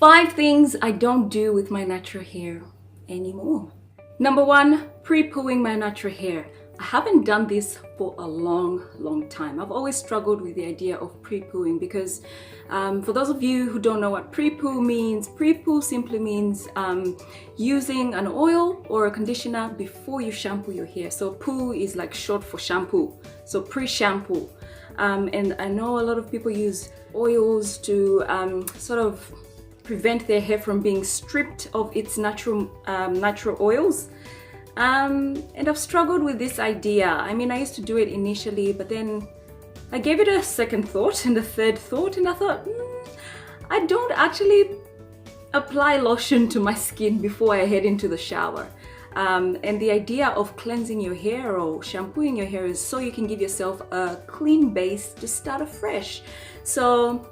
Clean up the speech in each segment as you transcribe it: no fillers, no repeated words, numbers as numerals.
5 things I don't do with my natural hair anymore. Number 1, pre-pooing my natural hair. I haven't done this for a long time. I've always struggled with the idea of pre-pooing because for those of you who don't know what pre-poo means, pre-poo simply means using an oil or a conditioner before you shampoo your hair. So poo is like short for shampoo, so pre-shampoo. And I know a lot of people use oils to sort of prevent their hair from being stripped of its natural oils. And I've struggled with this idea. I mean, I used to do it initially, but then I gave it a second thought and a third thought, and I thought, I don't actually apply lotion to my skin before I head into the shower. And the idea of cleansing your hair or shampooing your hair is so you can give yourself a clean base to start afresh. So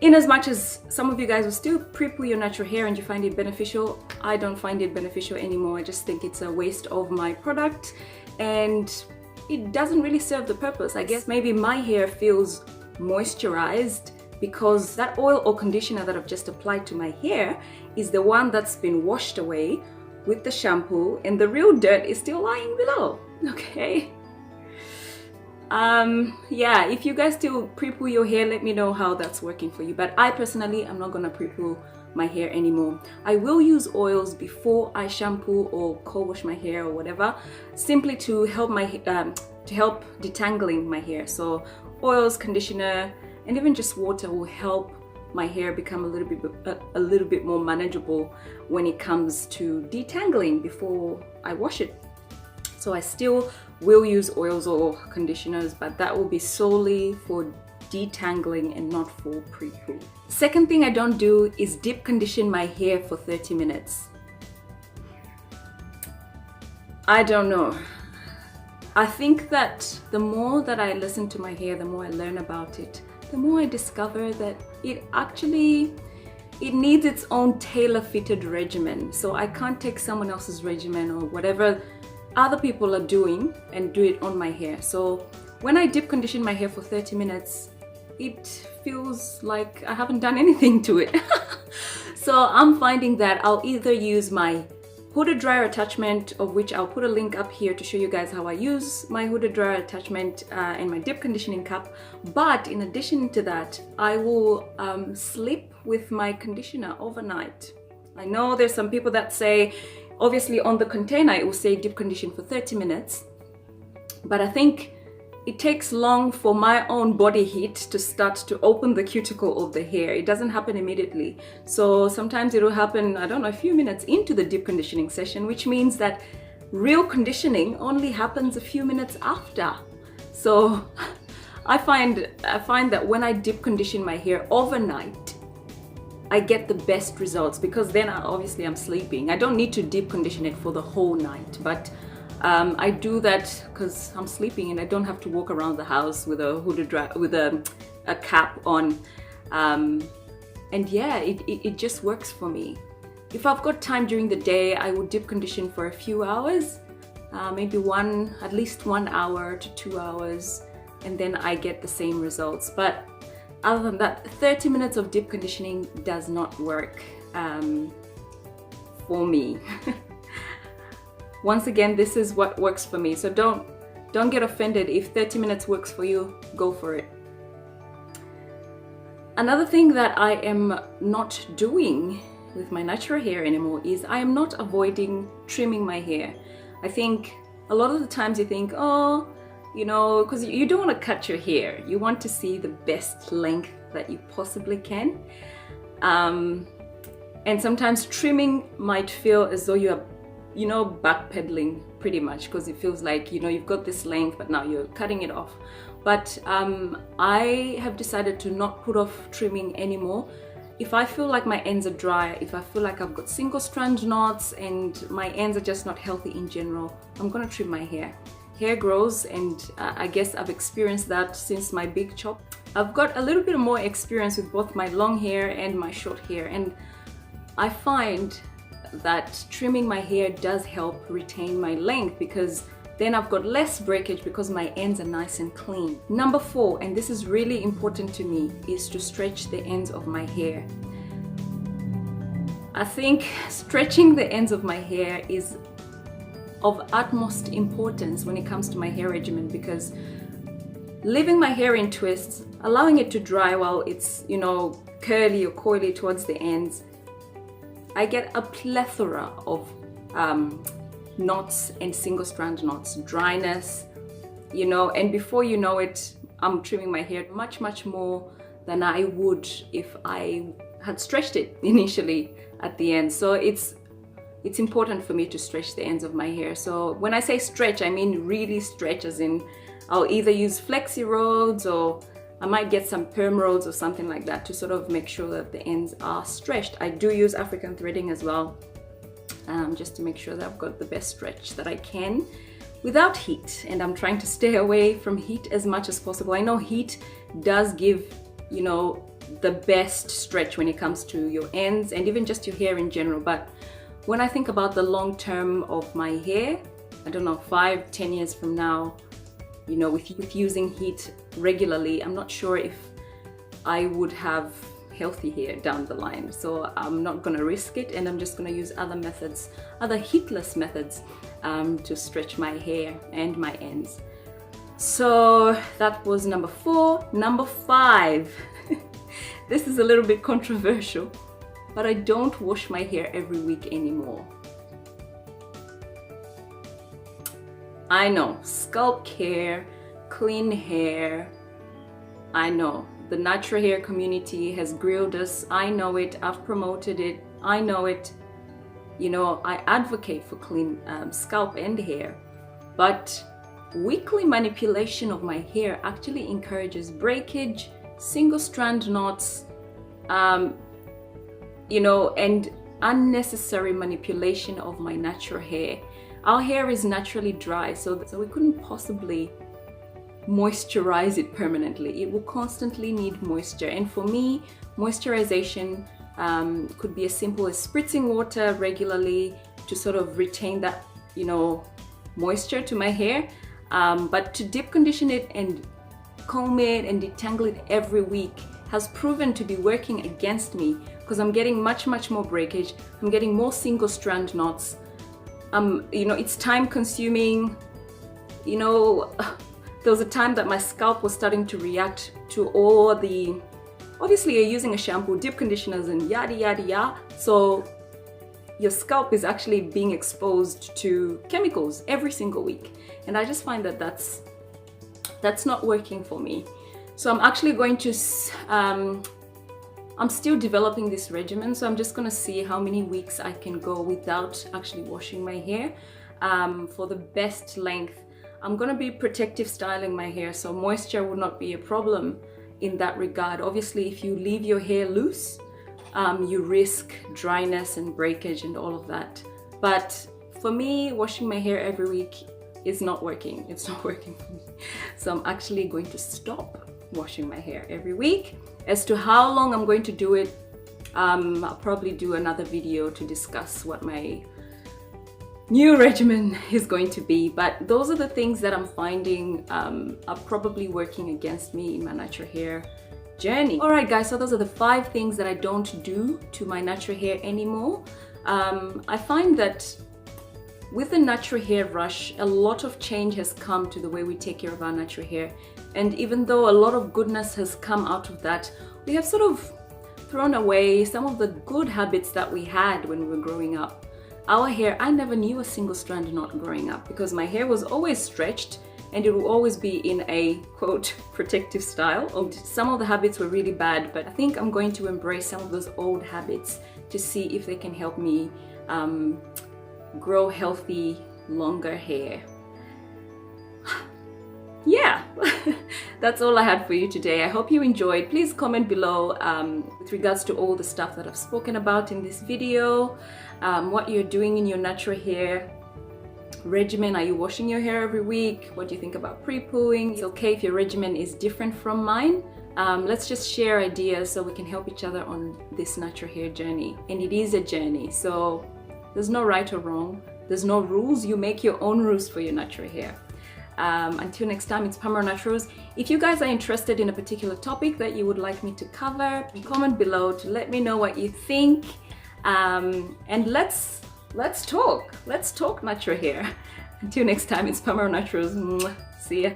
in as much as some of you guys will still pre-poo your natural hair and you find it beneficial, I don't find it beneficial anymore. I just think it's a waste of my product and it doesn't really serve the purpose. I guess maybe my hair feels moisturized because that oil or conditioner that I've just applied to my hair is the one that's been washed away with the shampoo and the real dirt is still lying below, okay? Yeah, if you guys still pre-poo your hair, let me know how that's working for you. But I personally, I'm not gonna pre-poo my hair anymore. I will use oils before I shampoo or co-wash my hair or whatever, simply to help my detangling my hair. So oils, conditioner, and even just water will help my hair become a little bit more manageable when it comes to detangling before I wash it. So I still will use oils or conditioners, but that will be solely for detangling and not for pre-poo. Second thing I don't do is deep condition my hair for 30 minutes. I don't know. I think that the more that I listen to my hair, the more I learn about it, the more I discover that it needs its own tailor-fitted regimen. So I can't take someone else's regimen or whatever other people are doing and do it on my hair. So when I deep condition my hair for 30 minutes, it feels like I haven't done anything to it. So I'm finding that I'll either use my hooded dryer attachment, of which I'll put a link up here to show you guys how I use my hooded dryer attachment and my deep conditioning cup. But in addition to that, I will sleep with my conditioner overnight. I know there's some people that say, obviously on the container it will say deep condition for 30 minutes, but I think it takes long for my own body heat to start to open the cuticle of the hair. It doesn't happen immediately. So sometimes it will happen, I don't know, a few minutes into the deep conditioning session, which means that real conditioning only happens a few minutes after. So I find that when I deep condition my hair overnight, I get the best results because then obviously I'm sleeping. I don't need to deep condition it for the whole night, but I do that because I'm sleeping and I don't have to walk around the house with a cap on. And yeah, it just works for me. If I've got time during the day, I will deep condition for a few hours, maybe at least 1 hour to 2 hours, and then I get the same results. But other than that, 30 minutes of deep conditioning does not work for me. Once again, this is what works for me. So don't get offended if 30 minutes works for you, go for it. Another thing that I am not doing with my natural hair anymore is I am not avoiding trimming my hair. I think a lot of the times you think, oh, you know, because you don't want to cut your hair. You want to see the best length that you possibly can. And sometimes trimming might feel as though you are, you know, backpedaling pretty much, because it feels like, you know, you've got this length, but now you're cutting it off. But I have decided to not put off trimming anymore. If I feel like my ends are dry, if I feel like I've got single strand knots and my ends are just not healthy in general, I'm gonna trim my hair. Hair grows, and I guess I've experienced that since my big chop. I've got a little bit more experience with both my long hair and my short hair, and I find that trimming my hair does help retain my length because then I've got less breakage because my ends are nice and clean. Number 4, and this is really important to me, is to stretch the ends of my hair. I think stretching the ends of my hair is of utmost importance when it comes to my hair regimen, because leaving my hair in twists, allowing it to dry while it's, you know, curly or coily towards the ends, I get a plethora of knots and single strand knots, dryness, you know, and before you know it, I'm trimming my hair much more than I would if I had stretched it initially at the end. So it's important for me to stretch the ends of my hair. So when I say stretch, I mean really stretch, as in I'll either use flexi rolls or I might get some perm rolls or something like that to sort of make sure that the ends are stretched. I do use African threading as well, just to make sure that I've got the best stretch that I can without heat. And I'm trying to stay away from heat as much as possible. I know heat does give, you know, the best stretch when it comes to your ends and even just your hair in general, but when I think about the long term of my hair, I don't know, 5-10 years from now, you know, with using heat regularly, I'm not sure if I would have healthy hair down the line. So I'm not gonna risk it, and I'm just gonna use other methods, other heatless methods to stretch my hair and my ends. So that was number 4. Number 5, this is a little bit controversial, but I don't wash my hair every week anymore. I know, scalp care, clean hair, I know. The natural hair community has grilled us. I know it, I've promoted it, I know it. You know, I advocate for clean scalp and hair, but weekly manipulation of my hair actually encourages breakage, single strand knots, you know, and unnecessary manipulation of my natural hair. Our hair is naturally dry, so we couldn't possibly moisturize it permanently. It will constantly need moisture, and for me, moisturization could be as simple as spritzing water regularly to sort of retain that, you know, moisture to my hair, but to deep condition it and comb it and detangle it every week has proven to be working against me, because I'm getting much more breakage, I'm getting more single strand knots. You know, it's time consuming. You know, there was a time that my scalp was starting to react to all the, obviously you're using a shampoo, deep conditioners and yada. So your scalp is actually being exposed to chemicals every single week. And I just find that that's not working for me. So I'm actually going to, I'm still developing this regimen, so I'm just gonna see how many weeks I can go without actually washing my hair for the best length. I'm gonna be protective styling my hair, so moisture will not be a problem in that regard. Obviously, if you leave your hair loose, you risk dryness and breakage and all of that. But for me, washing my hair every week is not working. It's not working for me. So I'm actually going to stop washing my hair every week. As to how long I'm going to do it, I'll probably do another video to discuss what my new regimen is going to be. But those are the things that I'm finding are probably working against me in my natural hair journey. All right, guys, so those are the 5 things that I don't do to my natural hair anymore. I find that with the natural hair rush, a lot of change has come to the way we take care of our natural hair. And even though a lot of goodness has come out of that, we have sort of thrown away some of the good habits that we had when we were growing up. Our hair, I never knew a single strand knot growing up because my hair was always stretched and it will always be in a quote protective style. Some of the habits were really bad, but I think I'm going to embrace some of those old habits to see if they can help me grow healthy, longer hair. Yeah, that's all I had for you today. I hope you enjoyed. Please comment below with regards to all the stuff that I've spoken about in this video, what you're doing in your natural hair regimen. Are you washing your hair every week? What do you think about pre-pooing? It's okay if your regimen is different from mine. Let's just share ideas so we can help each other on this natural hair journey. And it is a journey, so there's no right or wrong. There's no rules. You make your own rules for your natural hair. Until next time, it's Pamela Naturals. If you guys are interested in a particular topic that you would like me to cover, comment below to let me know what you think. And let's talk natural hair. Until next time, it's Pamela Naturals. Mwah. See ya.